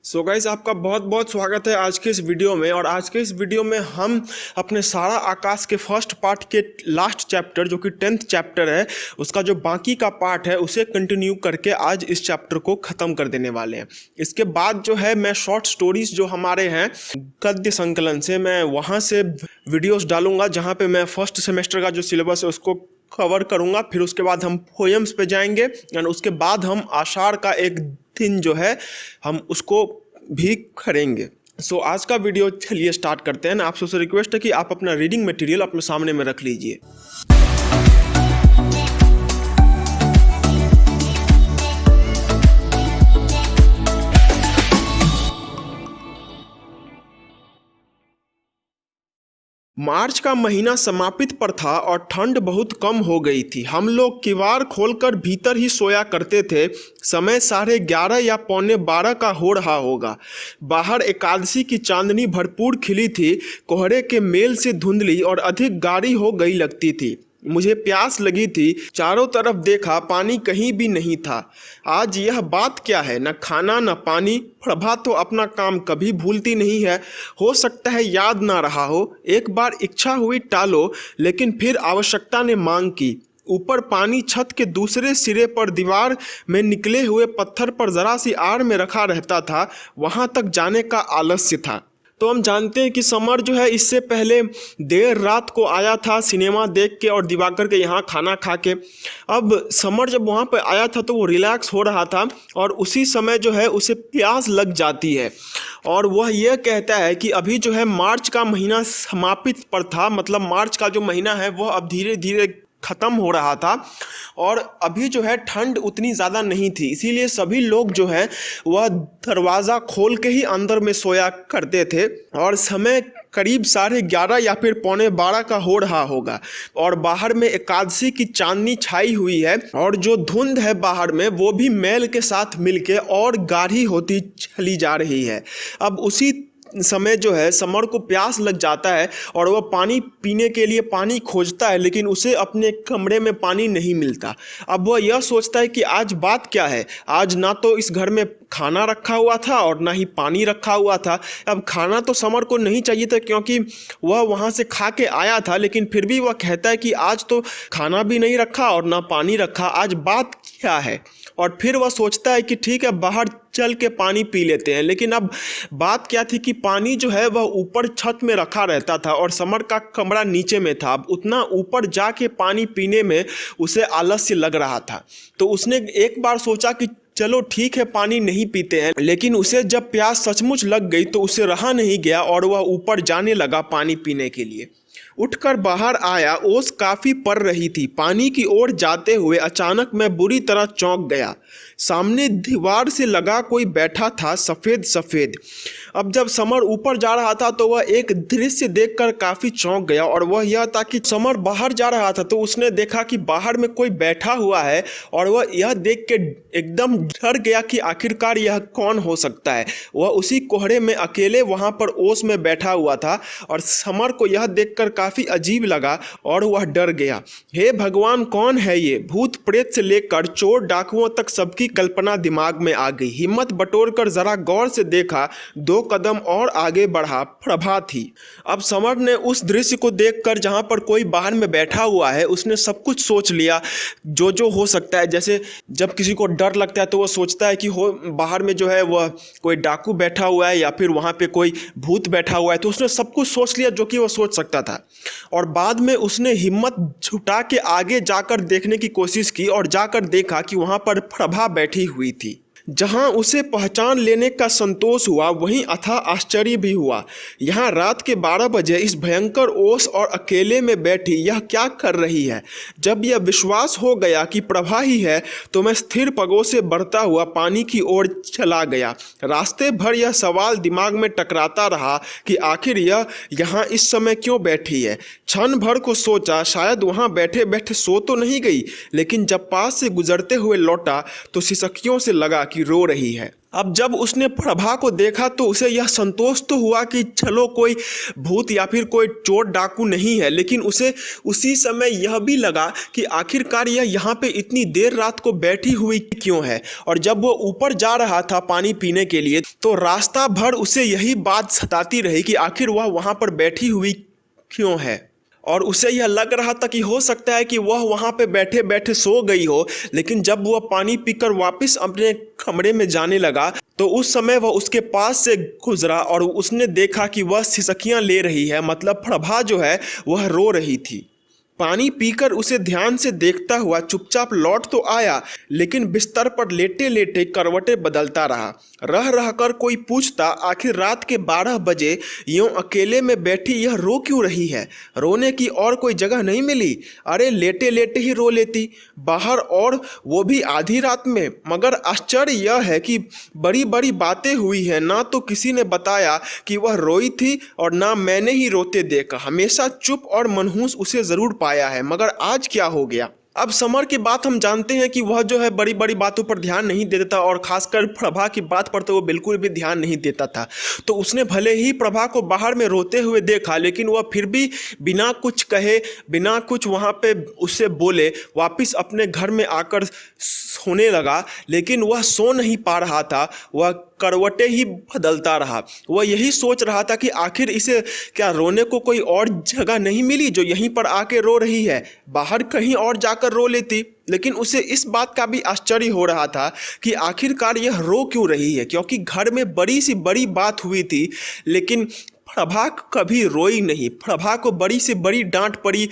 So guys, आपका बहुत बहुत स्वागत है आज के इस वीडियो में। और आज के इस वीडियो में हम अपने सारा आकाश के फर्स्ट पार्ट के लास्ट चैप्टर जो कि 10th चैप्टर है, उसका जो बाकी का पार्ट है उसे कंटिन्यू करके आज इस चैप्टर को ख़त्म कर देने वाले हैं। इसके बाद जो है मैं शॉर्ट स्टोरीज जो हमारे हैं गद्य संकलन से, मैं वहाँ से वीडियोस डालूंगा जहाँ पे मैं फर्स्ट सेमेस्टर का जो सिलेबस है उसको कवर करूँगा। फिर उसके बाद हम पोएम्स पे जाएंगे एंड उसके बाद हम आषाढ़ का एक दिन जो है हम उसको भी करेंगे। सो आज का वीडियो चलिए स्टार्ट करते हैं। आप सबसे रिक्वेस्ट है कि आप अपना रीडिंग मटेरियल अपने सामने में रख लीजिए। मार्च का महीना समापित पर था और ठंड बहुत कम हो गई थी। हम लोग किवाड़ खोलकर भीतर ही सोया करते थे। समय 11:30 या 11:45 का हो रहा होगा। बाहर एकादशी की चांदनी भरपूर खिली थी। कोहरे के मेल से धुंधली और अधिक गाढ़ी हो गई लगती थी। मुझे प्यास लगी थी। चारों तरफ देखा, पानी कहीं भी नहीं था। आज यह बात क्या है, न खाना न पानी। प्रभा तो अपना काम कभी भूलती नहीं है। हो सकता है याद ना रहा हो। एक बार इच्छा हुई टालो, लेकिन फिर आवश्यकता ने मांग की। ऊपर पानी छत के दूसरे सिरे पर दीवार में निकले हुए पत्थर पर जरा सी आड़ में रखा रहता था। वहां तक जाने का आलस्य था। तो हम जानते हैं कि समर जो है इससे पहले देर रात को आया था सिनेमा देख के और दिवाकर के यहाँ खाना खा के। अब समर जब वहाँ पर आया था तो वो रिलैक्स हो रहा था और उसी समय जो है उसे प्यास लग जाती है और वह यह कहता है कि अभी जो है मार्च का महीना समापित पर था। मतलब मार्च का जो महीना है वह अब धीरे धीरे ख़त्म हो रहा था और अभी जो है ठंड उतनी ज़्यादा नहीं थी, इसीलिए सभी लोग जो है वह दरवाज़ा खोल के ही अंदर में सोया करते थे। और समय करीब 11:30 या फिर 11:45 का हो रहा होगा और बाहर में एकादशी की चांदनी छाई हुई है और जो धुंध है बाहर में वो भी मैल के साथ मिलके और गाढ़ी होती चली जा रही है। अब उसी समय जो है समर को प्यास लग जाता है और वह पानी पीने के लिए पानी खोजता है, लेकिन उसे अपने कमरे में पानी नहीं मिलता। अब वह यह सोचता है कि आज बात क्या है। आज ना तो इस घर में खाना रखा हुआ था और ना ही पानी रखा हुआ था। अब खाना तो समर को नहीं चाहिए था क्योंकि वह वहाँ से खा के आया था, लेकिन फिर भी वह कहता है कि आज तो खाना भी नहीं रखा और ना पानी रखा, आज बात क्या है। और फिर वह सोचता है कि ठीक है बाहर चल के पानी पी लेते हैं। लेकिन अब बात क्या थी कि पानी जो है वह ऊपर छत में रखा रहता था और समर का कमरा नीचे में था। अब उतना ऊपर जाके पानी पीने में उसे आलस्य लग रहा था। तो उसने एक बार सोचा कि चलो ठीक है पानी नहीं पीते हैं, लेकिन उसे जब प्यास सचमुच लग गई तो उसे रहा नहीं गया और वह ऊपर जाने लगा पानी पीने के लिए। उठकर बाहर आया, ओस काफ़ी पड़ रही थी। पानी की ओर जाते हुए अचानक मैं बुरी तरह चौंक गया। सामने दीवार से लगा कोई बैठा था, सफ़ेद सफ़ेद। अब जब समर ऊपर जा रहा था तो वह एक दृश्य देखकर काफ़ी चौंक गया और वह यह था कि समर बाहर जा रहा था तो उसने देखा कि बाहर में कोई बैठा हुआ है और वह यह देख के एकदम डर गया कि आखिरकार यह कौन हो सकता है। वह उसी कोहरे में अकेले वहाँ पर ओस में बैठा हुआ था और समर को यह देखकर काफ़ी अजीब लगा और वह डर गया। हे भगवान, कौन है ये? भूत प्रेत से लेकर चोर डाकुओं तक सबकी कल्पना दिमाग में आ गई। हिम्मत बटोरकर जरा गौर से देखा, 2 कदम और आगे बढ़ा। प्रभा थी। अब समर ने उस दृश्य को देखकर जहाँ पर कोई बाहर में बैठा हुआ है उसने सब कुछ सोच लिया जो जो हो सकता है। जैसे जब किसी को डर लगता है तो वह सोचता है कि हो बाहर में जो है वह कोई डाकू बैठा हुआ है या फिर वहाँ पे कोई भूत बैठा हुआ है। तो उसने सब कुछ सोच लिया जो कि वह सोच सकता था और बाद में उसने हिम्मत जुटा के आगे जाकर देखने की कोशिश की और जाकर देखा कि वहाँ पर प्रभा बैठी हुई थी। जहां उसे पहचान लेने का संतोष हुआ वहीं अथाह आश्चर्य भी हुआ। यहाँ रात के 12 बजे इस भयंकर ओस और अकेले में बैठी यह क्या कर रही है। जब यह विश्वास हो गया कि प्रभा ही है तो मैं स्थिर पगों से बढ़ता हुआ पानी की ओर चला गया। रास्ते भर यह सवाल दिमाग में टकराता रहा कि आखिर यह यहाँ इस समय क्यों बैठी है। क्षण भर को सोचा शायद वहाँ बैठे बैठे सो तो नहीं गई, लेकिन जब पास से गुजरते हुए लौटा तो सिसकियों से लगा कि कि रो रही है। अब जब उसने प्रभा को देखा तो उसे यह संतोष तो हुआ कि चलो कोई भूत या फिर कोई चोर डाकू नहीं है, लेकिन उसे उसी समय यह भी लगा कि आखिरकार यह यहाँ पे इतनी देर रात को बैठी हुई क्यों है। और जब वो ऊपर जा रहा था पानी पीने के लिए तो रास्ता भर उसे यही बात सताती रही कि आखिर वह वहाँ पर बैठी हुई क्यों है। और उसे यह लग रहा था कि हो सकता है कि वह वहाँ पे बैठे बैठे सो गई हो, लेकिन जब वह पानी पीकर वापस अपने कमरे में जाने लगा तो उस समय वह उसके पास से गुजरा और उसने देखा कि वह सिसकियाँ ले रही है, मतलब प्रभा जो है वह रो रही थी। पानी पीकर उसे ध्यान से देखता हुआ चुपचाप लौट तो आया, लेकिन बिस्तर पर लेटे लेटे करवटें बदलता रहा। रह रहकर कोई पूछता आखिर रात के 12 बजे यूं अकेले में बैठी यह रो क्यों रही है, रोने की और कोई जगह नहीं मिली? अरे लेटे लेटे ही रो लेती बाहर, और वो भी आधी रात में। मगर आश्चर्य यह है कि बड़ी बड़ी बातें हुई हैं, ना तो किसी ने बताया कि वह रोई थी और ना मैंने ही रोते देखा। हमेशा चुप और मनहूस उसे ज़रूर पाया है, मगर आज क्या हो गया? अब समर की बात हम जानते हैं कि वह जो है बड़ी बड़ी बातों पर ध्यान नहीं देता था, और खासकर प्रभा की बात पर तो वो बिल्कुल भी ध्यान नहीं देता था। तो उसने भले ही प्रभा को बाहर में रोते हुए देखा, लेकिन वह फिर भी बिना कुछ कहे, बिना कुछ वहाँ पे उससे बोले वापस अपने घर में आकर सोने लगा। लेकिन वह सो नहीं पा रहा था, वह करवटें ही बदलता रहा। वह यही सोच रहा था कि आखिर इसे क्या रोने को कोई और जगह नहीं मिली जो यहीं पर आके रो रही है? बाहर कहीं और जाकर रो लेती। लेकिन उसे इस बात का भी आश्चर्य हो रहा था कि आखिरकार यह रो क्यों रही है, क्योंकि घर में बड़ी सी बड़ी बात हुई थी, लेकिन प्रभा कभी रोई नहीं। प्रभा को बड़ी से बड़ी डांट पड़ी।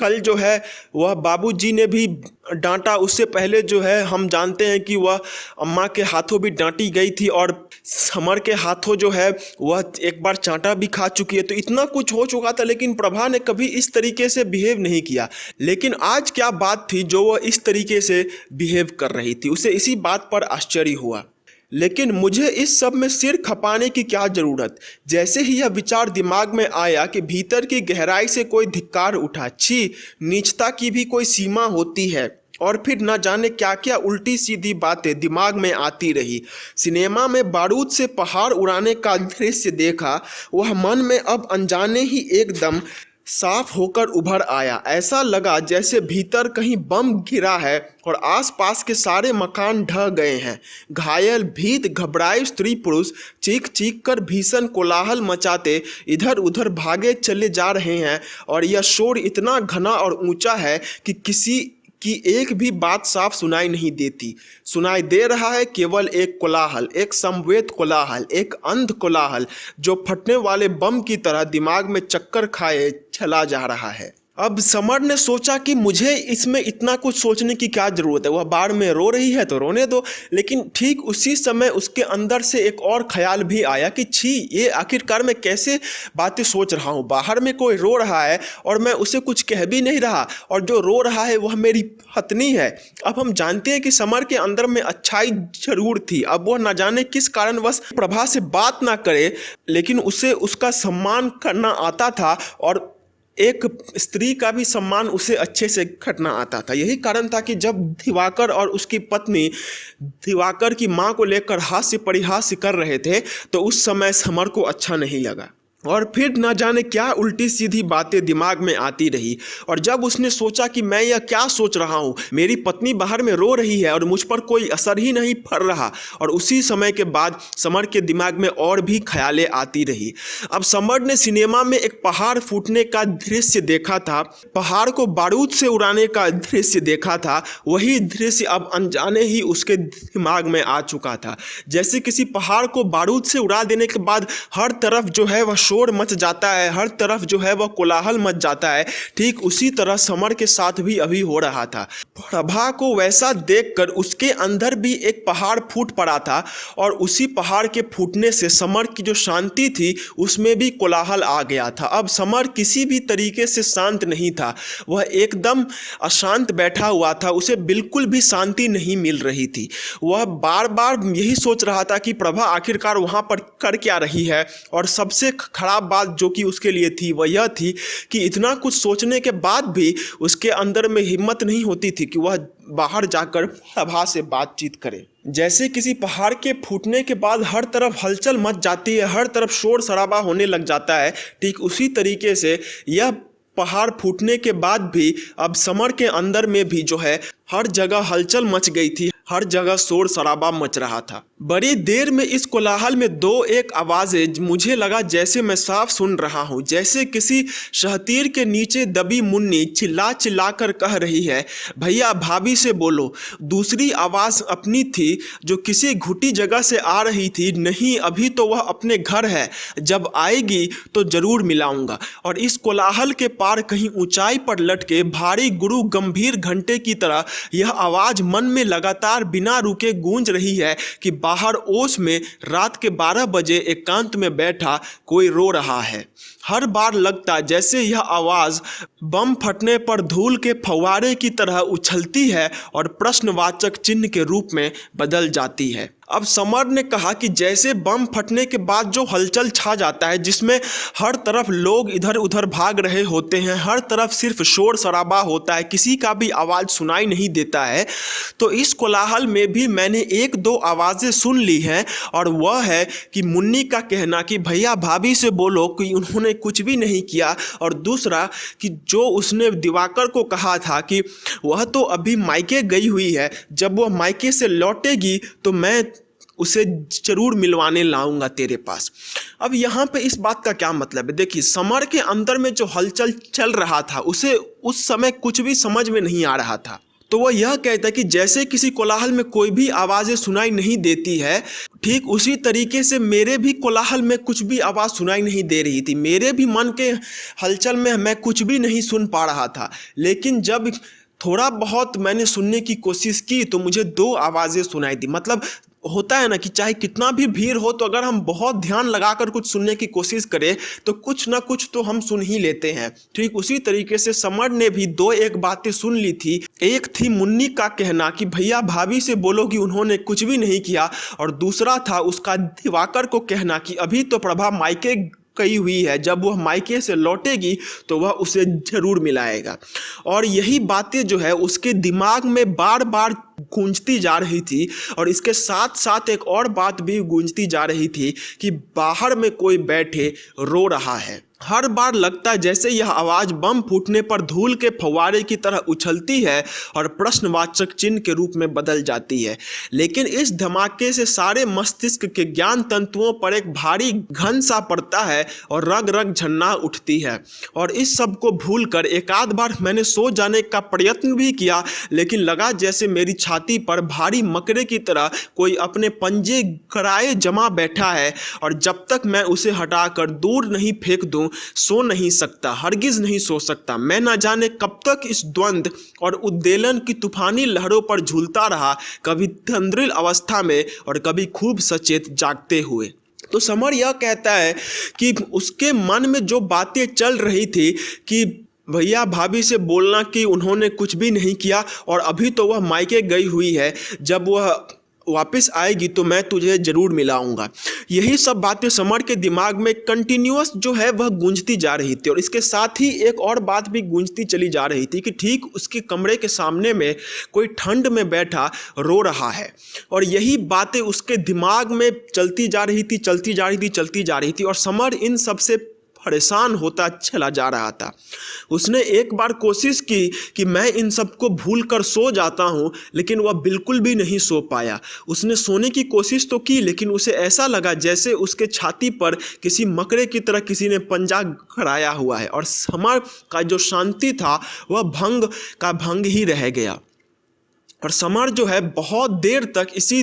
कल जो है वह बाबूजी ने भी डांटा, उससे पहले जो है हम जानते हैं कि वह अम्मा के हाथों भी डांटी गई थी, और समर के हाथों जो है वह एक बार चांटा भी खा चुकी है। तो इतना कुछ हो चुका था, लेकिन प्रभा ने कभी इस तरीके से बिहेव नहीं किया। लेकिन आज क्या बात थी जो वह इस तरीके से बिहेव कर रही थी? उसे इसी बात पर आश्चर्य हुआ। लेकिन मुझे इस सब में सिर खपाने की क्या ज़रूरत? जैसे ही यह विचार दिमाग में आया कि भीतर की गहराई से कोई धिक्कार उठा, छी, नीचता की भी कोई सीमा होती है। और फिर न जाने क्या क्या उल्टी सीधी बातें दिमाग में आती रही। सिनेमा में बारूद से पहाड़ उड़ाने का दृश्य देखा, वह मन में अब अनजाने ही एकदम साफ होकर उभर आया। ऐसा लगा जैसे भीतर कहीं बम गिरा है और आसपास के सारे मकान ढह गए हैं। घायल, भीत, घबराए स्त्री पुरुष चीख चीख कर भीषण कोलाहल मचाते इधर उधर भागे चले जा रहे हैं, और यह शोर इतना घना और ऊंचा है कि किसी की एक भी बात साफ सुनाई नहीं देती। सुनाई दे रहा है केवल एक कोलाहल, एक समवेत कोलाहल, एक अंध कोलाहल जो फटने वाले बम की तरह दिमाग में चक्कर खाए चला जा रहा है। अब समर ने सोचा कि मुझे इसमें इतना कुछ सोचने की क्या ज़रूरत है, वह बाढ़ में रो रही है तो रोने दो। लेकिन ठीक उसी समय उसके अंदर से एक और ख्याल भी आया कि छी, ये आखिरकार मैं कैसे बातें सोच रहा हूँ। बाहर में कोई रो रहा है और मैं उसे कुछ कह भी नहीं रहा, और जो रो रहा है वह मेरी पत्नी है। अब हम जानते हैं कि समर के अंदर में अच्छाई जरूर थी। अब वह न जाने किस कारणवश प्रभा से बात ना करे, लेकिन उसे उसका सम्मान करना आता था, और एक स्त्री का भी सम्मान उसे अच्छे से करना आता था। यही कारण था कि जब दिवाकर और उसकी पत्नी दिवाकर की मां को लेकर हास्य परिहास्य कर रहे थे तो उस समय समर को अच्छा नहीं लगा, और फिर न जाने क्या उल्टी सीधी बातें दिमाग में आती रही। और जब उसने सोचा कि मैं यह क्या सोच रहा हूँ, मेरी पत्नी बाहर में रो रही है और मुझ पर कोई असर ही नहीं पड़ रहा, और उसी समय के बाद समर के दिमाग में और भी ख्यालें आती रही। अब समर ने सिनेमा में एक पहाड़ फूटने का दृश्य देखा था, पहाड़ को बारूद से उड़ाने का दृश्य देखा था। वही दृश्य अब अनजाने ही उसके दिमाग में आ चुका था। जैसे किसी पहाड़ को बारूद से उड़ा देने के बाद हर तरफ जो है वह शोर मच जाता है, हर तरफ जो है वह कोलाहल मच जाता है, ठीक उसी तरह समर के साथ भी अभी हो रहा था। प्रभा को वैसा देखकर उसके अंदर भी एक पहाड़ फूट पड़ा था, और उसी पहाड़ के फूटने से समर की जो शांति थी उसमें भी कोलाहल आ गया था। अब समर किसी भी तरीके से शांत नहीं था, वह एकदम अशांत बैठा हुआ था, उसे बिल्कुल भी शांति नहीं मिल रही थी। वह बार बार यही सोच रहा था कि प्रभा आखिरकार वहाँ पर कर क्या रही है। और सबसे खराब बात जो कि उसके लिए थी वह यह थी कि इतना कुछ सोचने के बाद भी उसके अंदर में हिम्मत नहीं होती थी कि वह बाहर जाकर सभा से बातचीत करे। जैसे किसी पहाड़ के फूटने के बाद हर तरफ हलचल मच जाती है, हर तरफ शोर शराबा होने लग जाता है, ठीक उसी तरीके से यह पहाड़ फूटने के बाद भी अब समर के अंदर में भी जो है हर जगह हलचल मच गई थी, हर जगह शोर शराबा मच रहा था। बड़ी देर में इस कोलाहल में दो एक आवाज़ें मुझे लगा जैसे मैं साफ सुन रहा हूँ, जैसे किसी शहतीर के नीचे दबी मुन्नी चिल्ला चिल्ला कर कह रही है, भैया भाभी से बोलो। दूसरी आवाज़ अपनी थी जो किसी घुटी जगह से आ रही थी, नहीं अभी तो वह अपने घर है, जब आएगी तो ज़रूर मिलाऊंगा। और इस कोलाहल के पार कहीं ऊंचाई पर लटके भारी गुरु गंभीर घंटे की तरह यह आवाज़ मन में लगातार बिना रुके गूंज रही है कि बाहर ओस में रात के 12 बजे एकांत में बैठा कोई रो रहा है। हर बार लगता जैसे यह आवाज़ बम फटने पर धूल के फव्वारे की तरह उछलती है और प्रश्नवाचक चिन्ह के रूप में बदल जाती है। अब समर ने कहा कि जैसे बम फटने के बाद जो हलचल छा जाता है, जिसमें हर तरफ लोग इधर उधर भाग रहे होते हैं, हर तरफ सिर्फ शोर शराबा होता है, किसी का भी आवाज़ सुनाई नहीं देता है, तो इस कोलाहल में भी मैंने एक दो आवाज़ें सुन ली हैं। और वह है कि मुन्नी का कहना कि भैया भाभी से बोलो कि उन्होंने कुछ भी नहीं किया, और दूसरा कि जो उसने दिवाकर को कहा था कि वह तो अभी मायके गई हुई है, जब वह मायके से लौटेगी तो मैं उसे जरूर मिलवाने लाऊंगा तेरे पास। अब यहाँ पे इस बात का क्या मतलब है? देखिए, समर के अंदर में जो हलचल चल रहा था उसे उस समय कुछ भी समझ में नहीं आ रहा था। तो वह यह कहता है कि जैसे किसी कोलाहल में कोई भी आवाज़ें सुनाई नहीं देती है, ठीक उसी तरीके से मेरे भी कोलाहल में कुछ भी आवाज़ सुनाई नहीं दे रही थी। मेरे भी मन के हलचल में मैं कुछ भी नहीं सुन पा रहा था। लेकिन जब थोड़ा बहुत मैंने सुनने की कोशिश की तो मुझे दो आवाज़ें सुनाई दी। मतलब होता है ना कि चाहे कितना भी भीड़ हो, तो अगर हम बहुत ध्यान लगाकर कुछ सुनने की कोशिश करें तो कुछ ना कुछ तो हम सुन ही लेते हैं। ठीक उसी तरीके से समर ने भी दो एक बातें सुन ली थी। एक थी मुन्नी का कहना कि भैया भाभी से बोलो कि उन्होंने कुछ भी नहीं किया, और दूसरा था उसका दिवाकर को कहना कि अभी तो प्रभा मायके गई हुई है, जब वह मायके से लौटेगी तो वह उसे जरूर मिलाएगा। और यही बातें जो है उसके दिमाग में बार बार गूंजती जा रही थी। और इसके साथ साथ एक और बात भी गूंजती जा रही थी कि बाहर में कोई बैठे रो रहा है। हर बार लगता है जैसे यह आवाज़ बम फूटने पर धूल के फव्वारे की तरह उछलती है और प्रश्नवाचक चिन्ह के रूप में बदल जाती है। लेकिन इस धमाके से सारे मस्तिष्क के ज्ञान तंतुओं पर एक भारी घन सा पड़ता है और रग रग झन्ना उठती है। और इस सब को भूलकर एक आध बार मैंने सो जाने का प्रयत्न भी किया, लेकिन लगा जैसे मेरी छाती पर भारी मकड़े की तरह कोई अपने पंजे कराए जमा बैठा है, और जब तक मैं उसे हटाकर दूर नहीं फेंक दूं सो नहीं सकता, हरगिज नहीं सो सकता। मैं न जाने कब तक इस द्वंद्व और उद्वेलन की तूफानी लहरों पर झूलता रहा, कभी तंद्रिल अवस्था में और कभी खूब सचेत जागते हुए। तो समर यह कहता है कि उसके मन में जो बातें चल रही थी कि भैया भाभी से बोलना कि उन्होंने कुछ भी नहीं किया, और अभी तो वह मायके गई हुई है, जब वह वापस आएगी तो मैं तुझे ज़रूर मिलाऊंगा। यही सब बातें समर के दिमाग में कंटिन्यूअस जो है वह गूंजती जा रही थी। और इसके साथ ही एक और बात भी गूंजती चली जा रही थी कि ठीक उसके कमरे के सामने में कोई ठंड में बैठा रो रहा है। और यही बातें उसके दिमाग में चलती जा रही थी, चलती जा रही थी, चलती जा रही थी। और समर इन सब से परेशान होता चला जा रहा था। उसने एक बार कोशिश की कि मैं इन सब को भूल कर सो जाता हूँ, लेकिन वह बिल्कुल भी नहीं सो पाया। उसने सोने की कोशिश तो की, लेकिन उसे ऐसा लगा जैसे उसके छाती पर किसी मकड़े की तरह किसी ने पंजा गड़ाया हुआ है, और समर का जो शांति था वह भंग का भंग ही रह गया। और समर जो है बहुत देर तक इसी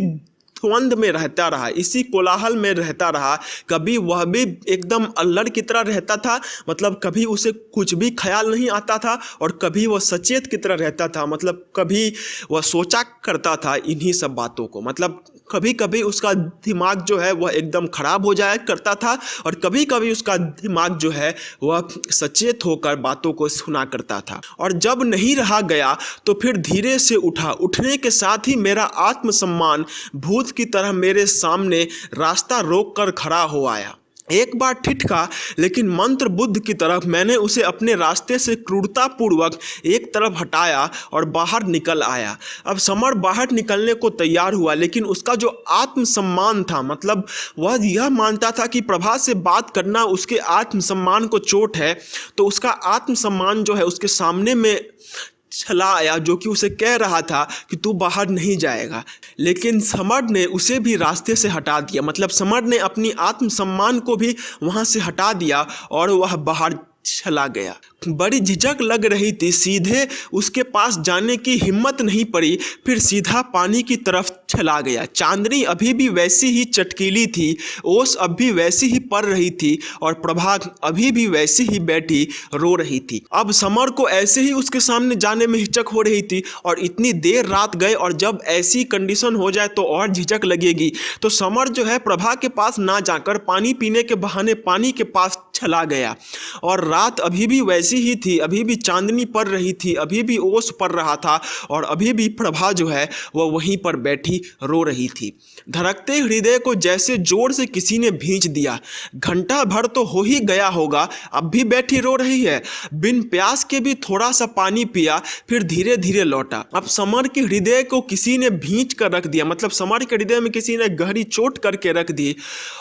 द्वंद में रहता रहा, इसी कोलाहल में रहता रहा। कभी वह भी एकदम अल्लड़ की तरह रहता था, मतलब कभी उसे कुछ भी ख्याल नहीं आता था, और कभी वह सचेत की तरह रहता था, मतलब कभी वह सोचा करता था इन्हीं सब बातों को। मतलब कभी कभी उसका दिमाग जो है वह एकदम ख़राब हो जाया करता था, और कभी कभी उसका दिमाग जो है वह सचेत होकर बातों को सुना करता था। और जब नहीं रहा गया तो फिर धीरे से उठा। उठने के साथ ही मेरा आत्मसम्मान भूत की तरह मेरे सामने रास्ता रोक कर खड़ा हो आया। एक बार ठिठका, लेकिन मंत्र बुद्ध की तरफ मैंने उसे अपने रास्ते से क्रूरतापूर्वक एक तरफ हटाया और बाहर निकल आया। अब समर बाहर निकलने को तैयार हुआ, लेकिन उसका जो आत्मसम्मान था, मतलब वह यह मानता था कि प्रभा से बात करना उसके आत्मसम्मान को चोट है, तो उसका आत्मसम्मान जो है उसके सामने में चला आया, जो कि उसे कह रहा था कि तू बाहर नहीं जाएगा। लेकिन समर ने उसे भी रास्ते से हटा दिया, मतलब समर ने अपनी आत्मसम्मान को भी वहाँ से हटा दिया और वह बाहर चला गया। बड़ी झिझक लग रही थी, सीधे उसके पास जाने की हिम्मत नहीं पड़ी, फिर सीधा पानी की तरफ चला गया। चांदनी अभी भी वैसी ही चटकीली थी, ओस अब भी वैसी ही पड़ रही थी और प्रभा अभी भी वैसी ही बैठी रो रही थी। अब समर को ऐसे ही उसके सामने जाने में हिचक हो रही थी और इतनी देर रात गए और जब ऐसी कंडीशन हो जाए तो और झिझक लगेगी। तो समर जो है प्रभा के पास ना जाकर पानी पीने के बहाने पानी के पास चला गया और रात अभी भी वैसी ही थी, अभी भी चांदनी पड़ रही थी, अभी भी ओस पड़ रहा था और अभी भी प्रभा जो है वह वहीं पर बैठी रो रही थी। धड़कते हृदय को जैसे जोर से किसी ने भींच दिया। घंटा भर तो हो ही गया होगा, अब भी बैठी रो रही है। बिन प्यास के भी थोड़ा सा पानी पिया, फिर धीरे धीरे लौटा। अब समर के हृदय को किसी ने भींच कर रख दिया, मतलब समर के हृदय में किसी ने गहरी चोट करके रख दी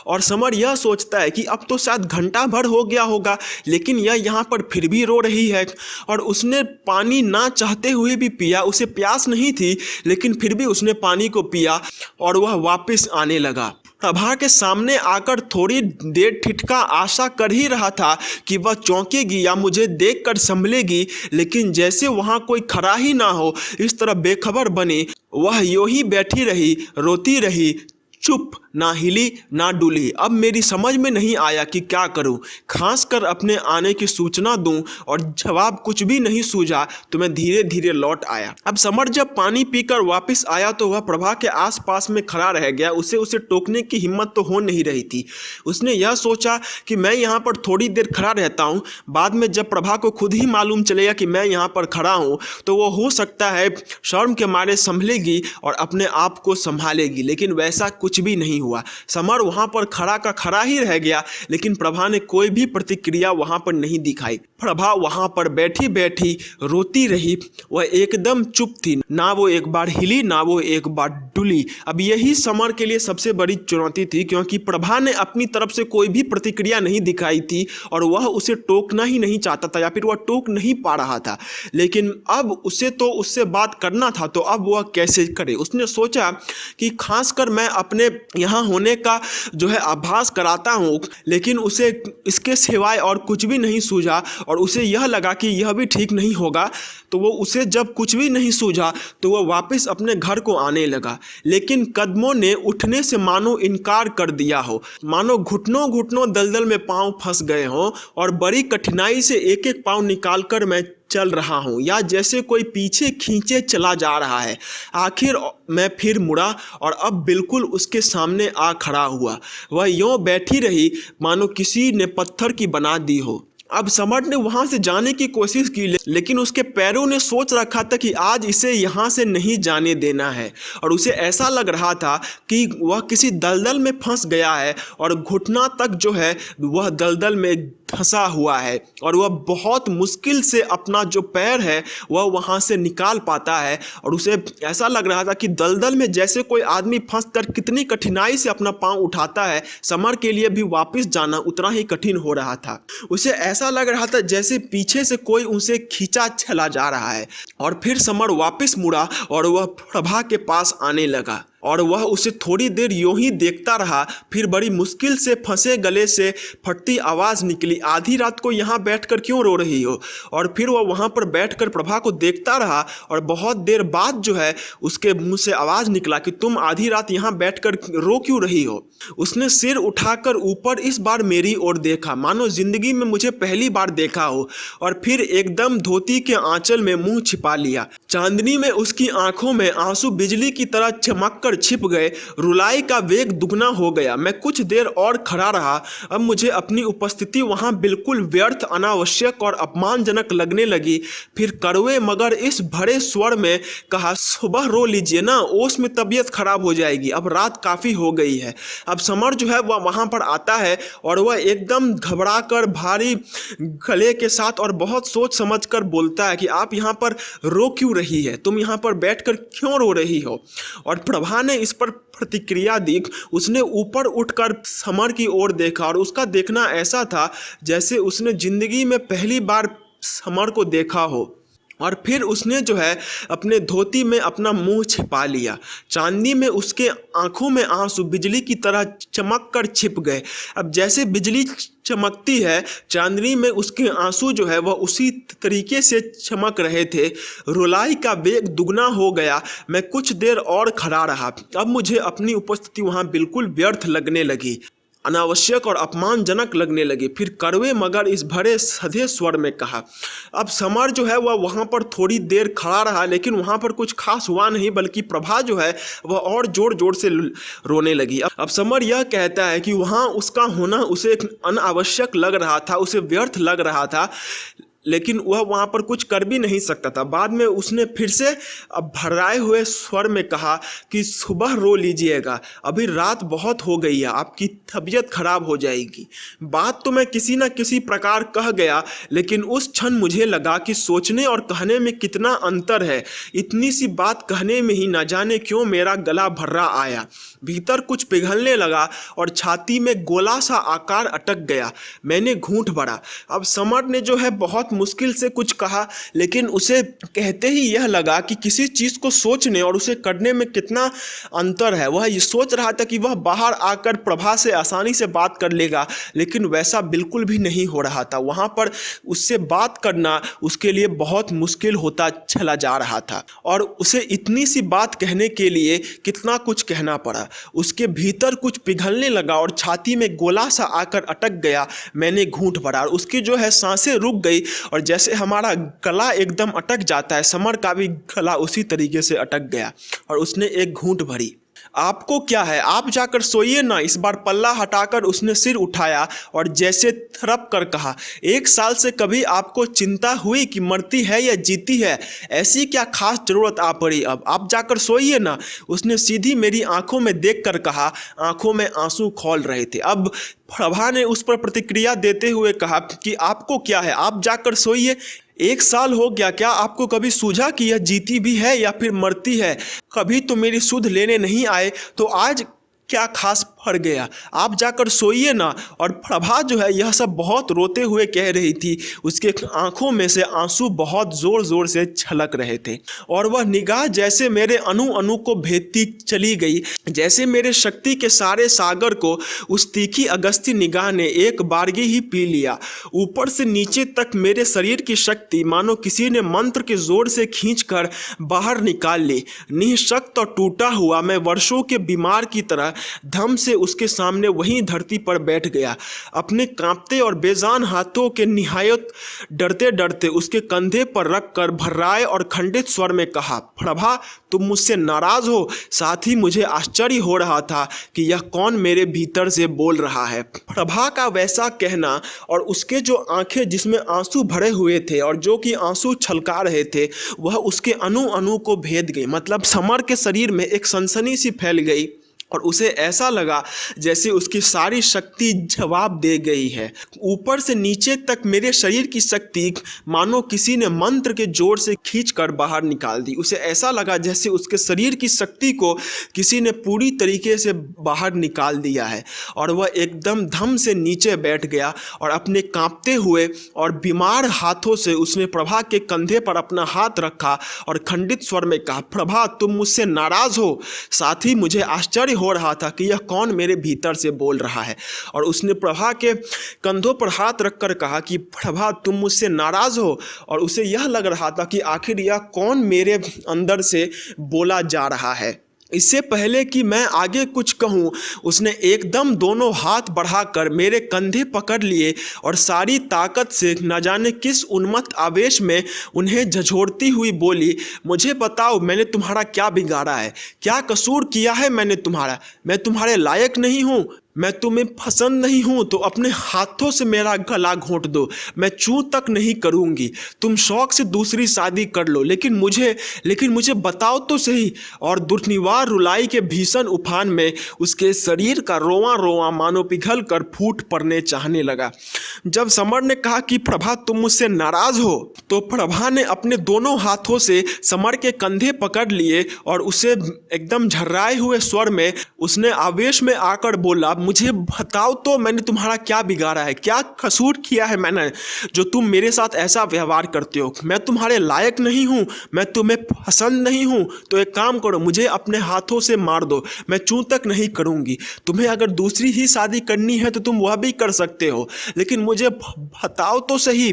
और समर यह सोचता है कि अब तो शायद घंटा भर हो गया होगा, लेकिन यह यहाँ पर फिर भी रो रही है। और उसने पानी ना चाहते हुए भी पिया, उसे प्यास नहीं थी लेकिन फिर भी उसने पानी को पिया और वह वापस आने लगा। प्रभा के सामने आकर थोड़ी देर ठिठका आशा कर ही रहा था कि वह चौंकेगी या मुझे देखकर संभलेगी, लेकिन जैसे वहाँ कोई खड़ा ही ना हो, इस तरह बेखबर बनी वह यूं ही बैठी रही, रोती रही, चुप, ना हिली ना डुली। अब मेरी समझ में नहीं आया कि क्या करूं, खास कर अपने आने की सूचना दूं और जवाब कुछ भी नहीं सूझा तो मैं धीरे धीरे लौट आया। अब समर जब पानी पीकर वापस आया तो वह प्रभा के आसपास में खड़ा रह गया। उसे टोकने की हिम्मत तो हो नहीं रही थी। उसने यह सोचा कि मैं यहाँ पर थोड़ी देर खड़ा रहता हूँ, बाद में जब प्रभा को खुद ही मालूम चलेगा कि मैं यहाँ पर खड़ा हूँ तो वो हो सकता है शर्म के मारे संभलेगी और अपने आप को संभालेगी, लेकिन वैसा कुछ भी नहीं हुआ। समर वहां पर खड़ा का खड़ा ही रह गया, लेकिन प्रभा ने कोई भी प्रतिक्रिया वहां पर नहीं दिखाई। प्रभा वहां पर बैठी बैठी रोती रही, वह एकदम चुप थी, ना वो एक बार हिली ना वो एक बार डुली। अब यही समर के लिए सबसे बड़ी चुनौती थी, क्योंकि प्रभा ने अपनी तरफ से कोई भी प्रतिक्रिया नहीं दिखाई थी और वह उसे टोकना ही नहीं चाहता था या फिर वह टोक नहीं पा रहा था। लेकिन अब उसे तो उससे बात करना था, तो अब वह कैसे करे। उसने सोचा कि खासकर मैं अपने यहाँ होने का जो है आभास कराता हूँ, लेकिन उसे इसके सिवाय और कुछ भी नहीं सूझा और उसे यह लगा कि यह भी ठीक नहीं होगा। तो वो उसे जब कुछ भी नहीं सूझा तो वह वापस अपने घर को आने लगा, लेकिन कदमों ने उठने से मानो इनकार कर दिया हो, मानो घुटनों घुटनों दलदल में पांव फंस गए हों और बड़ी कठिनाई से एक एक पांव निकालकर मैं चल रहा हूँ, या जैसे कोई पीछे खींचे चला जा रहा है। आखिर मैं फिर मुड़ा और अब बिल्कुल उसके सामने आ खड़ा हुआ। वह यूं बैठी रही मानो किसी ने पत्थर की बना दी हो। अब समर ने वहां से जाने की कोशिश की, लेकिन उसके पैरों ने सोच रखा था कि आज इसे यहाँ से नहीं जाने देना है और उसे ऐसा लग रहा था कि वह किसी दलदल में फंस गया है और घुटना तक जो है वह दलदल में फंसा हुआ है और वह बहुत मुश्किल से अपना जो पैर है वह वहाँ से निकाल पाता है। और उसे ऐसा लग रहा था कि दलदल में जैसे कोई आदमी फंसकर कितनी कठिनाई से अपना पाँव उठाता है, समर के लिए भी वापस जाना उतना ही कठिन हो रहा था। उसे ऐसा लग रहा था जैसे पीछे से कोई उसे खींचा चला जा रहा है। और फिर समर वापस मुड़ा और वह प्रभा के पास आने लगा और वह उसे थोड़ी देर यूं ही देखता रहा। फिर बड़ी मुश्किल से फंसे गले से फटती आवाज़ निकली, आधी रात को यहाँ बैठकर क्यों रो रही हो। और फिर वह वहाँ पर बैठकर प्रभा को देखता रहा और बहुत देर बाद जो है उसके मुंह से आवाज़ निकला कि तुम आधी रात यहाँ बैठकर रो क्यों रही हो। उसने सिर उठाकर ऊपर इस बार मेरी ओर देखा, मानो जिंदगी में मुझे पहली बार देखा हो, और फिर एकदम धोती के आंचल में मुंह छिपा लिया। चांदनी में उसकी आंखों में आंसू बिजली की तरह चमक कर कर छिप गए। रुलाई का वेग दुगना हो गया। मैं कुछ देर और खड़ा रहा। अब मुझे अपनी उपस्थिति वहां बिल्कुल व्यर्थ, अनावश्यक और अपमानजनक लगने लगी। फिर कड़वे मगर इस भरे स्वर में कहा, सुबह रो लीजिए ना, ओस में तबीयत खराब हो जाएगी, अब रात काफ़ी हो गई है। अब समर जो है वह वहाँ पर आता है और वह एकदम घबरा कर, भारी गले के साथ और बहुत सोच समझ कर बोलता है कि आप यहाँ पर रो क्यों रही है, तुम यहाँ पर बैठकर क्यों रो रही हो। और प्रभा ने इस पर प्रतिक्रिया दी। उसने ऊपर उठकर समर की ओर देखा और उसका देखना ऐसा था जैसे उसने जिंदगी में पहली बार समर को देखा हो। और फिर उसने जो है अपने धोती में अपना मुंह छिपा लिया। चांदनी में उसके आंखों में आंसू बिजली की तरह चमक कर छिप गए। अब जैसे बिजली चमकती है, चांदनी में उसके आंसू जो है वह उसी तरीके से चमक रहे थे। रुलाई का वेग दुगना हो गया। मैं कुछ देर और खड़ा रहा। अब मुझे अपनी उपस्थिति वहाँ बिल्कुल व्यर्थ लगने लगी, अनावश्यक और अपमानजनक लगने लगी। फिर कड़वे मगर इस भरे सधे स्वर में कहा। अब समर जो है वह वहाँ पर थोड़ी देर खड़ा रहा, लेकिन वहाँ पर कुछ खास हुआ नहीं, बल्कि प्रभा जो है वह और जोर जोर से रोने लगी। अब समर यह कहता है कि वहाँ उसका होना उसे एक अनावश्यक लग रहा था, उसे व्यर्थ लग रहा था, लेकिन वह वहाँ पर कुछ कर भी नहीं सकता था। बाद में उसने फिर से अब भर्राए हुए स्वर में कहा कि सुबह रो लीजिएगा, अभी रात बहुत हो गई है, आपकी तबीयत खराब हो जाएगी। बात तो मैं किसी न किसी प्रकार कह गया, लेकिन उस क्षण मुझे लगा कि सोचने और कहने में कितना अंतर है। इतनी सी बात कहने में ही न जाने क्यों मेरा गला भर्रा आया, भीतर कुछ पिघलने लगा और छाती में गोला सा आकार अटक गया। मैंने घूंट भरा। अब समर ने जो है बहुत मुश्किल से कुछ कहा, लेकिन उसे कहते ही यह लगा कि किसी चीज़ को सोचने और उसे करने में कितना अंतर है। वह ये सोच रहा था कि वह बाहर आकर प्रभा से आसानी से बात कर लेगा, लेकिन वैसा बिल्कुल भी नहीं हो रहा था। वहाँ पर उससे बात करना उसके लिए बहुत मुश्किल होता चला जा रहा था और उसे इतनी सी बात कहने के लिए कितना कुछ कहना पड़ा। उसके भीतर कुछ पिघलने लगा और छाती में गोला सा आकर अटक गया। मैंने घूंट भरा और उसकी जो है सांसें रुक गई, और जैसे हमारा गला एकदम अटक जाता है, समर का भी गला उसी तरीके से अटक गया और उसने एक घूंट भरी। आपको क्या है, आप जाकर सोइए ना। इस बार पल्ला हटाकर उसने सिर उठाया और जैसे थरप कर कहा, 1 साल से कभी आपको चिंता हुई कि मरती है या जीती है? ऐसी क्या खास जरूरत आ पड़ी? अब आप जाकर सोइए ना। उसने सीधी मेरी आंखों में देखकर कहा। आंखों में आंसू खौल रहे थे। अब प्रभा ने उस पर प्रतिक्रिया देते हुए कहा कि आपको क्या है, आप जाकर सोइए। 1 साल हो गया, क्या आपको कभी सूझा कि यह जीती भी है या फिर मरती है? कभी तो मेरी सुध लेने नहीं आए, तो आज क्या खास फर गया? आप जाकर सोइए ना। और प्रभा जो है यह सब बहुत रोते हुए कह रही थी। उसके आंखों में से आंसू बहुत जोर जोर से छलक रहे थे और वह निगाह जैसे मेरे अणु अणु को भेदती चली गई, जैसे मेरे शक्ति के सारे सागर को उस तीखी अगस्ती निगाह ने एक बारगी ही पी लिया। ऊपर से नीचे तक मेरे शरीर की शक्ति मानो किसी ने मंत्र के जोर से खींचकर बाहर निकाल ली। निःशक्त और टूटा हुआ मैं वर्षों के बीमार की तरह धम से उसके सामने वहीं धरती पर बैठ गया। अपने कांपते और बेजान हाथों के निहायत डरते डरते उसके कंधे पर रखकर भर्राए और खंडित स्वर में कहा, प्रभा तुम मुझसे नाराज हो? साथ ही मुझे आश्चर्य हो रहा था कि यह कौन मेरे भीतर से बोल रहा है। प्रभा का वैसा कहना और उसके जो आंखें जिसमें आंसू भरे हुए थे और जो कि आंसू छलका रहे थे, वह उसके अणु अणु को भेद गई। मतलब समर के शरीर में एक सनसनी सी फैल गई और उसे ऐसा लगा जैसे उसकी सारी शक्ति जवाब दे गई है। ऊपर से नीचे तक मेरे शरीर की शक्ति मानो किसी ने मंत्र के जोर से खींचकर बाहर निकाल दी। उसे ऐसा लगा जैसे उसके शरीर की शक्ति को किसी ने पूरी तरीके से बाहर निकाल दिया है और वह एकदम धम से नीचे बैठ गया और अपने कांपते हुए और बीमार हाथों से उसने प्रभा के कंधे पर अपना हाथ रखा और खंडित स्वर में कहा, प्रभा तुम मुझसे नाराज हो? साथ ही मुझे आश्चर्य हो रहा था कि यह कौन मेरे भीतर से बोल रहा है। और उसने प्रभा के कंधों पर हाथ रखकर कहा कि प्रभा तुम मुझसे नाराज हो? और उसे यह लग रहा था कि आखिर यह कौन मेरे अंदर से बोला जा रहा है। इससे पहले कि मैं आगे कुछ कहूँ, उसने एकदम दोनों हाथ बढ़ाकर मेरे कंधे पकड़ लिए और सारी ताकत से न जाने किस उन्मत्त आवेश में उन्हें झंझोड़ती हुई बोली, मुझे बताओ मैंने तुम्हारा क्या बिगाड़ा है? क्या कसूर किया है मैंने तुम्हारा? मैं तुम्हारे लायक नहीं हूँ? मैं तुम्हें पसंद नहीं हूँ तो अपने हाथों से मेरा गला घोंट दो, मैं चूं तक नहीं करूँगी। तुम शौक से दूसरी शादी कर लो, लेकिन मुझे बताओ तो सही। और दुर्निवार रुलाई के भीषण उफान में उसके शरीर का रोवां रोवां मानो पिघल कर फूट पड़ने चाहने लगा। जब समर ने कहा कि प्रभा तुम मुझसे नाराज हो, तो प्रभा ने अपने दोनों हाथों से समर के कंधे पकड़ लिए और उसे एकदम झर्राए हुए स्वर में उसने आवेश में आकर बोला, मुझे बताओ तो मैंने तुम्हारा क्या बिगाड़ा है? क्या कसूर किया है मैंने जो तुम मेरे साथ ऐसा व्यवहार करते हो? मैं तुम्हारे लायक नहीं हूँ? मैं तुम्हें पसंद नहीं हूँ? तो एक काम करो, मुझे अपने हाथों से मार दो, मैं चूं तक नहीं करूँगी। तुम्हें अगर दूसरी ही शादी करनी है तो तुम वह भी कर सकते हो, लेकिन मुझे बताओ तो सही।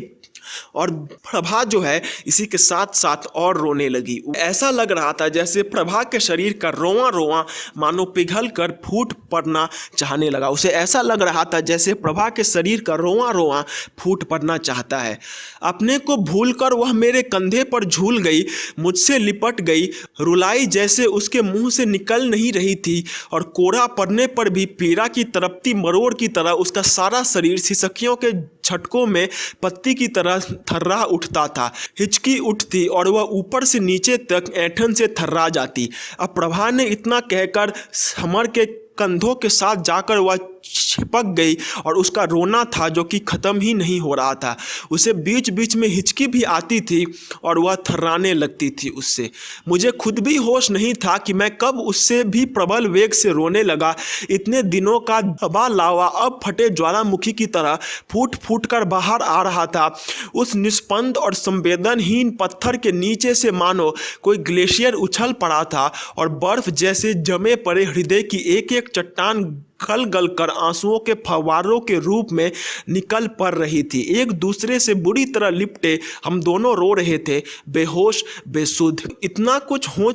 और प्रभा जो है इसी के साथ साथ और रोने लगी। ऐसा लग रहा था जैसे प्रभा के शरीर का रोवां रोवां मानो पिघल कर फूट पड़ना चाहने लगा। उसे ऐसा लग रहा था जैसे प्रभा के शरीर का रोवां रोवां फूट पड़ना चाहता है। अपने को भूलकर वह मेरे कंधे पर झूल गई, मुझसे लिपट गई। रुलाई जैसे उसके मुंह से निकल नहीं रही थी और कोड़ा पड़ने पर भी पीड़ा की तड़पती मरोड़ की तरह उसका सारा शरीर सिसकियों के झटकों में पत्ती की तरह थर्रा उठता था। हिचकी उठती और वह ऊपर से नीचे तक ऐंठन से थर्रा जाती। अब प्रभा ने इतना कहकर समर के कंधों के साथ जाकर वह छिपक गई और उसका रोना था जो कि ख़त्म ही नहीं हो रहा था। उसे बीच बीच में हिचकी भी आती थी और वह थर्राने लगती थी उससे। मुझे खुद भी होश नहीं था कि मैं कब उससे भी प्रबल वेग से रोने लगा। इतने दिनों का दबा लावा अब फटे ज्वालामुखी की तरह फूट फूट कर बाहर आ रहा था। उस निष्पंद और संवेदनहीन पत्थर के नीचे से मानो कोई ग्लेशियर उछल पड़ा था और बर्फ जैसे जमे पड़े हृदय की एक एक चट्टान गल गल कर आंसुओं के फव्वारों के रूप में निकल पड़ रही थी। एक दूसरे से बुरी तरह लिपटे हम दोनों रो रहे थे, बेहोश बेसुध। इतना कुछ हो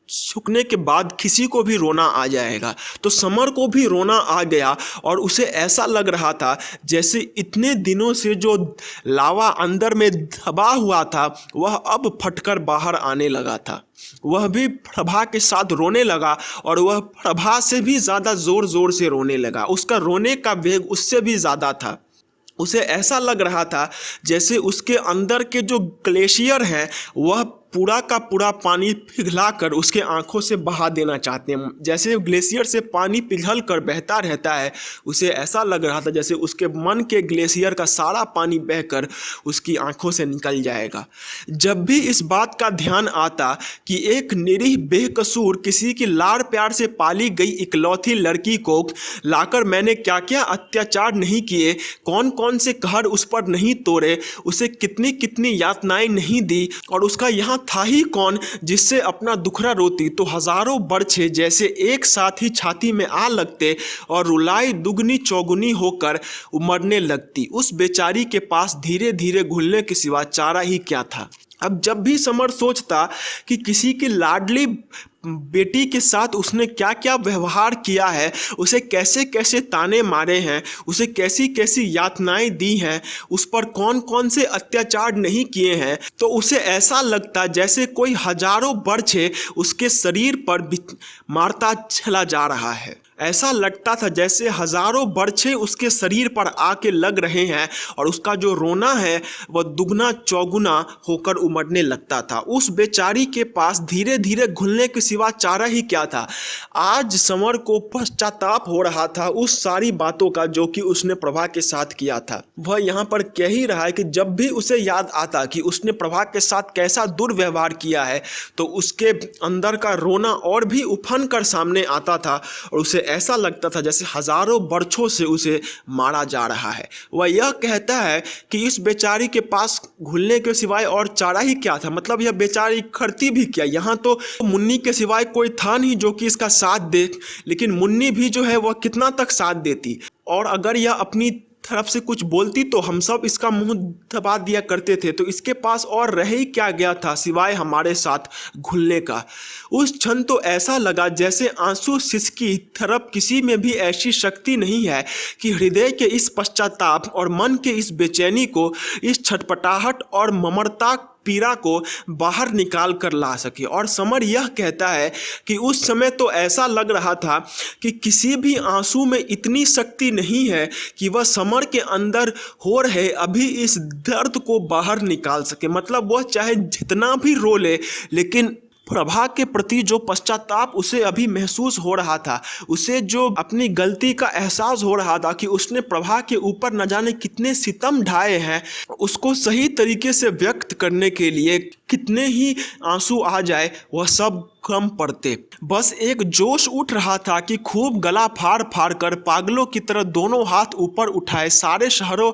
चुकने के बाद किसी को भी रोना आ जाएगा, तो समर को भी रोना आ गया और उसे ऐसा लग रहा था जैसे इतने दिनों से जो लावा अंदर में दबा हुआ था वह अब फटकर बाहर आने लगा था। वह भी प्रभा के साथ रोने लगा और वह प्रभा से भी ज़्यादा ज़ोर ज़ोर से रोने लगा। उसका रोने का वेग उससे भी ज़्यादा था। उसे ऐसा लग रहा था जैसे उसके अंदर के जो ग्लेशियर हैं वह पूरा का पूरा पानी पिघलाकर उसके आंखों से बहा देना चाहते हैं। जैसे ग्लेशियर से पानी पिघल कर बहता रहता है, उसे ऐसा लग रहा था जैसे उसके मन के ग्लेशियर का सारा पानी बहकर उसकी आंखों से निकल जाएगा। जब भी इस बात का ध्यान आता कि एक निरीह बेकसूर किसी की लाड़ प्यार से पाली गई इकलौती लड़की को लाकर मैंने क्या क्या अत्याचार नहीं किए, कौन कौन से कहर उस पर नहीं तोड़े, उसे कितनी कितनी यातनाएं नहीं दी, और उसका यहाँ था ही कौन जिससे अपना दुखड़ा रोती तो हजारों बरछे जैसे एक साथ ही छाती में आ लगते और रुलाई दुगनी चौगुनी होकर उमड़ने लगती। उस बेचारी के पास धीरे धीरे घुलने के सिवा चारा ही क्या था। अब जब भी समर सोचता कि किसी की लाडली बेटी के साथ उसने क्या क्या व्यवहार किया है, उसे कैसे कैसे ताने मारे हैं, उसे कैसी कैसी यातनाएं दी हैं, उस पर कौन कौन से अत्याचार नहीं किए हैं, तो उसे ऐसा लगता जैसे कोई हजारों बरछे उसके शरीर पर मारता चला जा रहा है। ऐसा लगता था जैसे हजारों बरछे उसके शरीर पर आके लग रहे हैं और उसका जो रोना है वह दुगना चौगुना होकर उमड़ने लगता था। उस बेचारी के पास धीरे धीरे घुलने के सिवा चारा ही क्या था। आज समर को पश्चाताप हो रहा था उस सारी बातों का जो कि उसने प्रभा के साथ किया था। वह यहाँ पर कह ही रहा है कि जब भी उसे याद आता कि उसने प्रभा के साथ कैसा दुर्व्यवहार किया है तो उसके अंदर का रोना और भी उफन कर सामने आता था और उसे ऐसा लगता था जैसे हजारों बरछों से उसे मारा जा रहा है। वह यह कहता है कि इस बेचारी के पास घुलने के सिवाय और चारा ही क्या था। मतलब यह बेचारी करती भी क्या। यहाँ तो मुन्नी के सिवाय कोई था नहीं जो कि इसका साथ दे, लेकिन मुन्नी भी जो है वह कितना तक साथ देती। और अगर यह अपनी तरफ से कुछ बोलती तो हम सब इसका मुंह दबा दिया करते थे, तो इसके पास और रह ही क्या गया था सिवाय हमारे साथ घुलने का। उस क्षण तो ऐसा लगा जैसे आंसू सिसकी तरफ किसी में भी ऐसी शक्ति नहीं है कि हृदय के इस पश्चाताप और मन के इस बेचैनी को, इस छटपटाहट और ममरता पीड़ा को बाहर निकाल कर ला सके। और समर यह कहता है कि उस समय तो ऐसा लग रहा था कि किसी भी आंसू में इतनी शक्ति नहीं है कि वह समर के अंदर हो रहे अभी इस दर्द को बाहर निकाल सके। मतलब वह चाहे जितना भी रो ले, लेकिन प्रभा के प्रति जो पश्चाताप उसे अभी महसूस हो रहा था, उसे जो अपनी गलती का एहसास हो रहा था कि उसने प्रभा के ऊपर न जाने कितने सितम ढाए हैं, उसको सही तरीके से व्यक्त करने के लिए कितने ही आंसू आ जाए वह सब कम पड़ते। बस एक जोश उठ रहा था कि खूब गला फाड़ फाड़ कर पागलों की तरह दोनों हाथ ऊपर उठाए सारे शहरों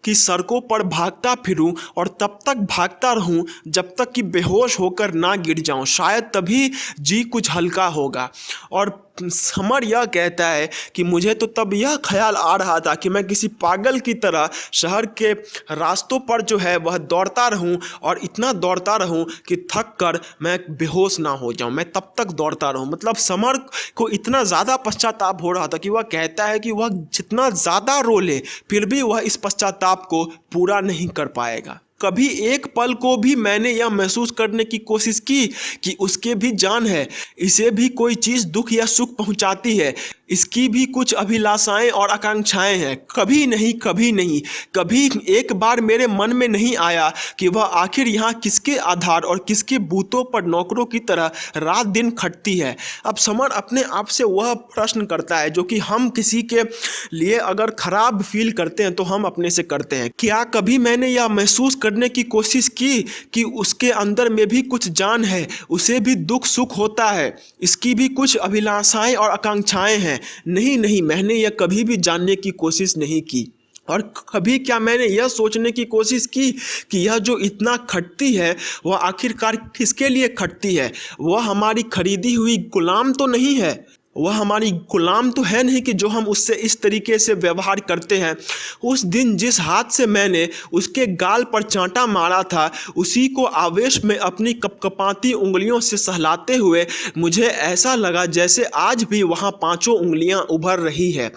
की सड़कों पर भागता फिरूं और तब तक भागता रहूं जब तक कि बेहोश होकर ना गिर जाऊं। शायद तभी जी कुछ हल्का होगा। और समर यह कहता है कि मुझे तो तब यह ख्याल आ रहा था कि मैं किसी पागल की तरह शहर के रास्तों पर जो है वह दौड़ता रहूं और इतना दौड़ता रहूं कि थक कर मैं बेहोश ना हो जाऊं। मैं तब तक दौड़ता रहूं। मतलब समर को इतना ज़्यादा पश्चाताप हो रहा था कि वह कहता है कि वह जितना ज़्यादा रो ले फिर भी वह इस पश्चाताप को पूरा नहीं कर पाएगा। कभी एक पल को भी मैंने यह महसूस करने की कोशिश की कि उसके भी जान है, इसे भी कोई चीज़ दुख या सुख पहुंचाती है, इसकी भी कुछ अभिलाषाएं और आकांक्षाएं हैं। कभी नहीं, कभी नहीं, कभी एक बार मेरे मन में नहीं आया कि वह आखिर यहाँ किसके आधार और किसके बूतों पर नौकरों की तरह रात दिन खटती है। अब समर अपने आप से वह प्रश्न करता है जो कि हम किसी के लिए अगर खराब फील करते हैं तो हम अपने से करते हैं। क्या कभी मैंने यह महसूस करने की कोशिश की कि उसके अंदर में भी कुछ जान है, उसे भी दुख सुख होता है, इसकी भी कुछ अभिलाषाएं और आकांक्षाएं हैं? नहीं नहीं, मैंने यह कभी भी जानने की कोशिश नहीं की। और कभी क्या मैंने यह सोचने की कोशिश की कि यह जो इतना खटती है वह आखिरकार किसके लिए खटती है? वह हमारी खरीदी हुई गुलाम तो नहीं है, वह हमारी गुलाम तो है नहीं कि जो हम उससे इस तरीके से व्यवहार करते हैं। उस दिन जिस हाथ से मैंने उसके गाल पर चांटा मारा था, उसी को आवेश में अपनी कपकपाती उंगलियों से सहलाते हुए मुझे ऐसा लगा जैसे आज भी वहाँ पांचों उंगलियाँ उभर रही है।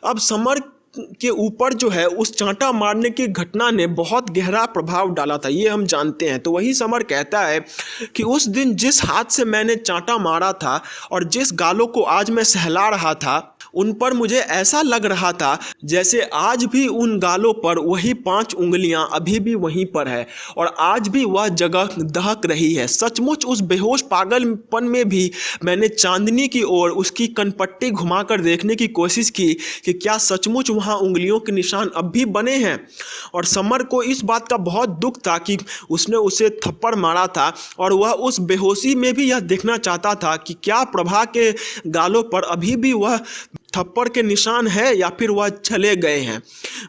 अब समर के ऊपर जो है उस चांटा मारने की घटना ने बहुत गहरा प्रभाव डाला था, ये हम जानते हैं। तो वही समर कहता है कि उस दिन जिस हाथ से मैंने चांटा मारा था और जिस गालों को आज मैं सहला रहा था, उन पर मुझे ऐसा लग रहा था जैसे आज भी उन गालों पर वही 5 उंगलियां अभी भी वहीं पर है और आज भी वह जगह दहक रही है। सचमुच उस बेहोश पागलपन में भी मैंने चांदनी की ओर उसकी कनपट्टी घुमाकर देखने की कोशिश की कि क्या सचमुच वहाँ उंगलियों के निशान अब भी बने हैं। और समर को इस बात का बहुत दुख था कि उसने उसे थप्पड़ मारा था और वह उस बेहोशी में भी यह देखना चाहता था कि क्या प्रभा के गालों पर अभी भी वह थप्पड़ के निशान है या फिर वह चले गए हैं।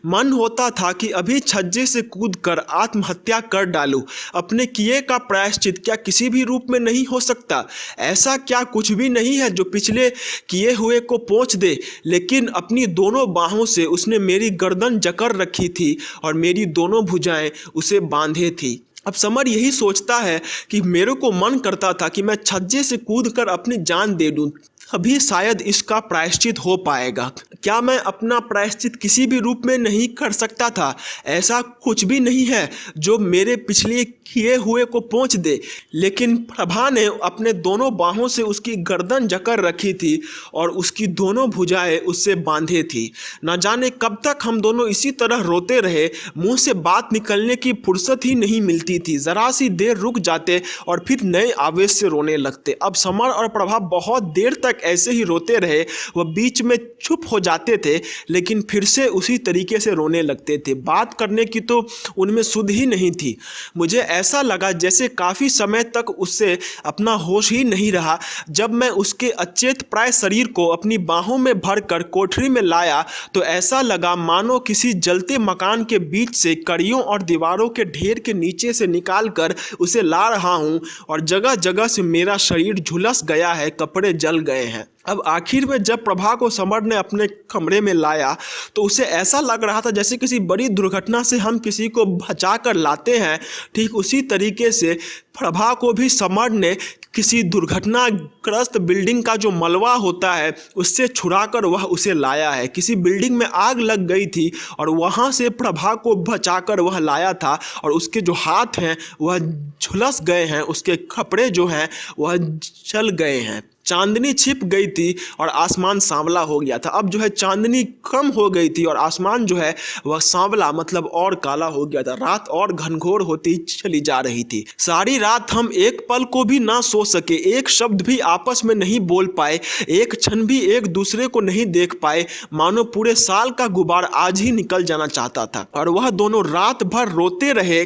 मन होता था कि अभी छज्जे से कूदकर आत्महत्या कर डालूं। अपने किए का प्रायश्चित क्या किसी भी रूप में नहीं हो सकता? ऐसा क्या कुछ भी नहीं है जो पिछले किए हुए को पोंछ दे? लेकिन अपनी दोनों बाहों से उसने मेरी गर्दन जकड़ रखी थी और मेरी दोनों भुजाएं उसे बांधे थी। अब समर यही सोचता है कि मेरे को मन करता था कि मैं छज्जे से कूदकर अपनी जान दे दूं, अभी शायद इसका प्रायश्चित हो पाएगा। क्या मैं अपना प्रायश्चित किसी भी रूप में नहीं कर सकता था? ऐसा कुछ भी नहीं है जो मेरे पिछले किए हुए को पोंछ दे। लेकिन प्रभा ने अपने दोनों बाहों से उसकी गर्दन जकड़ रखी थी और उसकी दोनों भुजाएं उससे बांधे थी। न जाने कब तक हम दोनों इसी तरह रोते रहे, मुंह से बात निकलने की फुर्सत ही नहीं मिलती थी। जरा सी देर रुक जाते और फिर नए आवेश से रोने लगते। अब समर और प्रभा बहुत देर तक ऐसे ही रोते रहे। वह बीच में चुप हो जाते थे लेकिन फिर से उसी तरीके से रोने लगते थे। बात करने की तो उनमें सुध ही नहीं थी। मुझे ऐसा लगा जैसे काफ़ी समय तक उससे अपना होश ही नहीं रहा। जब मैं उसके अचेत प्राय शरीर को अपनी बाहों में भरकर कोठरी में लाया तो ऐसा लगा मानो किसी जलते मकान के बीच से कड़ियों और दीवारों के ढेर के नीचे से निकाल कर उसे ला रहा हूँ और जगह जगह से मेरा शरीर झुलस गया है, कपड़े जल गए हैं। अब आखिर में जब प्रभा को समर ने अपने कमरे में लाया तो उसे ऐसा लग रहा था जैसे किसी बड़ी दुर्घटना से हम किसी को बचा कर लाते हैं। ठीक उसी तरीके से प्रभा को भी समर ने किसी दुर्घटनाग्रस्त बिल्डिंग का जो मलबा होता है उससे छुड़ाकर वह उसे लाया है। किसी बिल्डिंग में आग लग गई थी और वहाँ से प्रभा को बचाकर वह लाया था और उसके जो हाथ हैं वह झुलस गए हैं, उसके कपड़े जो हैं वह जल गए हैं। चांदनी छिप गई थी और आसमान सांवला हो गया था। अब जो है चांदनी कम हो गई थी और आसमान जो है वह सांवला मतलब और काला हो गया था। रात और घनघोर होती चली जा रही थी। सारी रात हम एक पल को भी ना सो सके, एक शब्द भी आपस में नहीं बोल पाए, एक क्षण भी एक दूसरे को नहीं देख पाए, मानो पूरे साल का गुबार आज ही निकल जाना चाहता था। और वह दोनों रात भर रोते रहे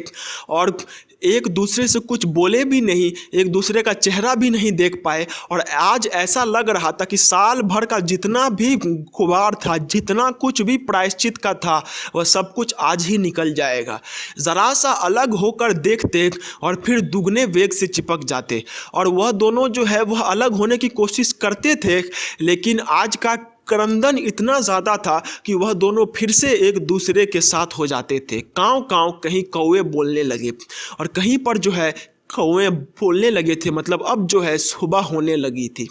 और एक दूसरे से कुछ बोले भी नहीं, एक दूसरे का चेहरा भी नहीं देख पाए। और आज ऐसा लग रहा था कि साल भर का जितना भी गुबार था, जितना कुछ भी प्रायश्चित का था, वह सब कुछ आज ही निकल जाएगा। ज़रा सा अलग होकर देखते और फिर दुगने वेग से चिपक जाते। और वह दोनों जो है वह अलग होने की कोशिश करते थे, लेकिन आज का क्रंदन इतना ज़्यादा था कि वह दोनों फिर से एक दूसरे के साथ हो जाते थे। काँव काँव कहीं कौवे बोलने लगे और कहीं पर जो है कौवे बोलने लगे थे, मतलब अब जो है सुबह होने लगी थी।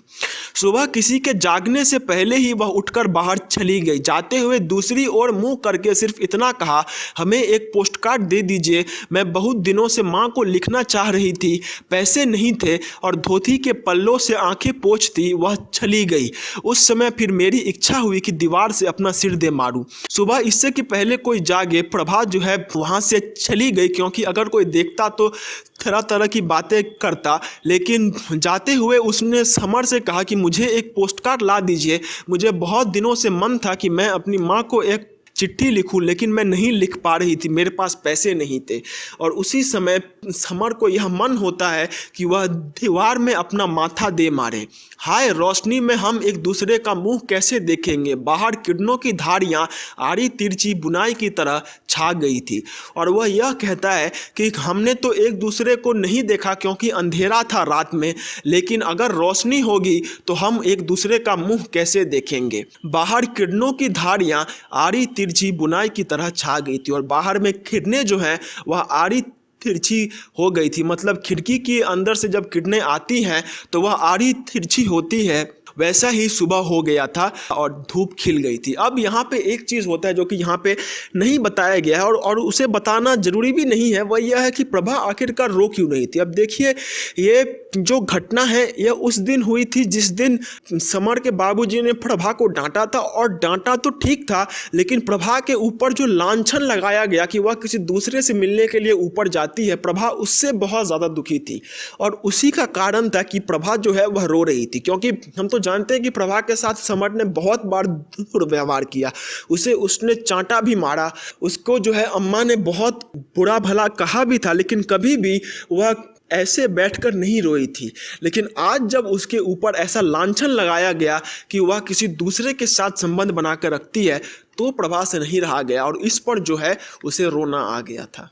सुबह किसी के जागने से पहले ही वह उठकर बाहर चली गई। जाते हुए दूसरी ओर मुंह करके सिर्फ इतना कहा, हमें एक पोस्ट कार्ड दे दीजिए, मैं बहुत दिनों से माँ को लिखना चाह रही थी, पैसे नहीं थे और धोती के पल्लों से आंखें पोंछती वह चली गई। उस समय फिर मेरी इच्छा हुई कि दीवार से अपना सिर दे मारूं। सुबह इससे कि पहले कोई जागे प्रभा जो है वहाँ से चली गई, क्योंकि अगर कोई देखता तो तरह तरह की बातें करता। लेकिन जाते हुए उसने समर से कहा कि मुझे एक पोस्ट कार्ड ला दीजिए, मुझे बहुत दिनों से मन था कि मैं अपनी माँ को एक चिट्ठी लिखूं, लेकिन मैं नहीं लिख पा रही थी, मेरे पास पैसे नहीं थे। और उसी समय समर को यह मन होता है कि वह दीवार में अपना माथा दे मारे। हाय, रोशनी में हम एक दूसरे का मुंह कैसे देखेंगे। बाहर किरणों की धारियां आड़ी तिरछी बुनाई की तरह छा गई थी और वह यह कहता है कि हमने तो एक दूसरे को नहीं देखा क्योंकि अंधेरा था रात में, लेकिन अगर रोशनी होगी तो हम एक दूसरे का मुंह कैसे देखेंगे। बाहर किरणों की धारियां आड़ी तिरछी बुनाई की तरह छा गई थी और बाहर में किरणें जो हैं वह आड़ी तिरछी हो गई थी, मतलब खिड़की के अंदर से जब किरणें आती हैं तो वह आड़ी तिरछी होती है। वैसा ही सुबह हो गया था और धूप खिल गई थी। अब यहाँ पे एक चीज़ होता है जो कि यहाँ पे नहीं बताया गया है और उसे बताना ज़रूरी भी नहीं है, वह यह है कि प्रभा आखिरकार रो क्यों नहीं थी। अब देखिए, ये जो घटना है यह उस दिन हुई थी जिस दिन समर के बाबूजी ने प्रभा को डांटा था। और डांटा तो ठीक था, लेकिन प्रभा के ऊपर जो लांछन लगाया गया कि वह किसी दूसरे से मिलने के लिए ऊपर जाती है, प्रभा उससे बहुत ज़्यादा दुखी थी। और उसी का कारण था कि प्रभा जो है वह रो रही थी, क्योंकि हम तो जानते हैं कि प्रभा के साथ समर ने बहुत बार दुर्व्यवहार किया, उसने चांटा भी मारा, उसको जो है अम्मा ने बहुत बुरा भला कहा भी था, लेकिन कभी भी वह ऐसे बैठकर नहीं रोई थी। लेकिन आज जब उसके ऊपर ऐसा लांछन लगाया गया कि वह किसी दूसरे के साथ संबंध बनाकर रखती है, तो प्रभा से नहीं रहा गया और इस पर जो है उसे रोना आ गया था।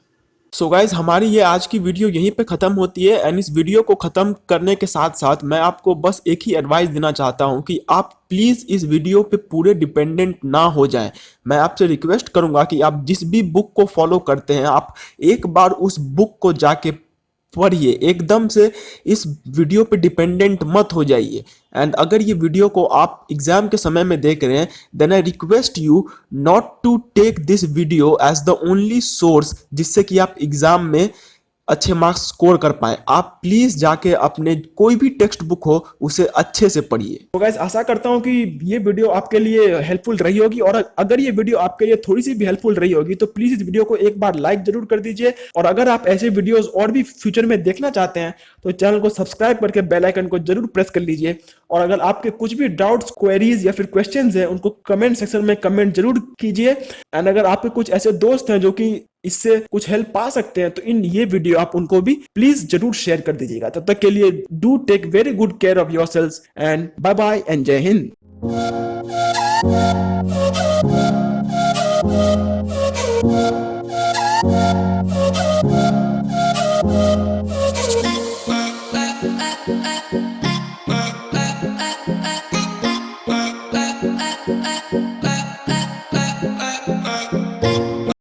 सो गाइज, हमारी ये आज की वीडियो यहीं पे ख़त्म होती है। एंड इस वीडियो को ख़त्म करने के साथ साथ मैं आपको बस एक ही एडवाइस देना चाहता हूँ कि आप प्लीज़ इस वीडियो पे पूरे डिपेंडेंट ना हो जाएं। मैं आपसे रिक्वेस्ट करूँगा कि आप जिस भी बुक को फॉलो करते हैं, आप एक बार उस बुक को जाके पढ़िए, एकदम से इस वीडियो पे डिपेंडेंट मत हो जाइए। एंड अगर ये वीडियो को आप एग्जाम के समय में देख रहे हैं, then I request you not to take this video as the only source जिससे कि आप एग्जाम में अच्छे मार्क्स स्कोर कर पाए। आप प्लीज जाके अपने कोई भी टेक्स्ट बुक हो उसे अच्छे से पढ़िए। तो गाइस, आशा करता हूँ कि ये वीडियो आपके लिए हेल्पफुल रही होगी और अगर ये वीडियो आपके लिए थोड़ी सी भी हेल्पफुल रही होगी तो प्लीज इस वीडियो को एक बार लाइक जरूर कर दीजिए। और अगर आप ऐसे वीडियोस और भी फ्यूचर में देखना चाहते हैं तो चैनल को सब्सक्राइब करके बेल आइकन को जरूर प्रेस कर लीजिए। और अगर आपके कुछ भी डाउट्स, क्वेरीज या फिर क्वेश्चंस हैं, उनको कमेंट सेक्शन में कमेंट जरूर कीजिए। एंड अगर आपके कुछ ऐसे दोस्त हैं जो कि इससे कुछ हेल्प पा सकते हैं तो इन ये वीडियो आप उनको भी प्लीज जरूर शेयर कर दीजिएगा। तब तक के लिए do take very good care of yourselves and bye bye and Jai Hind. eh, eh.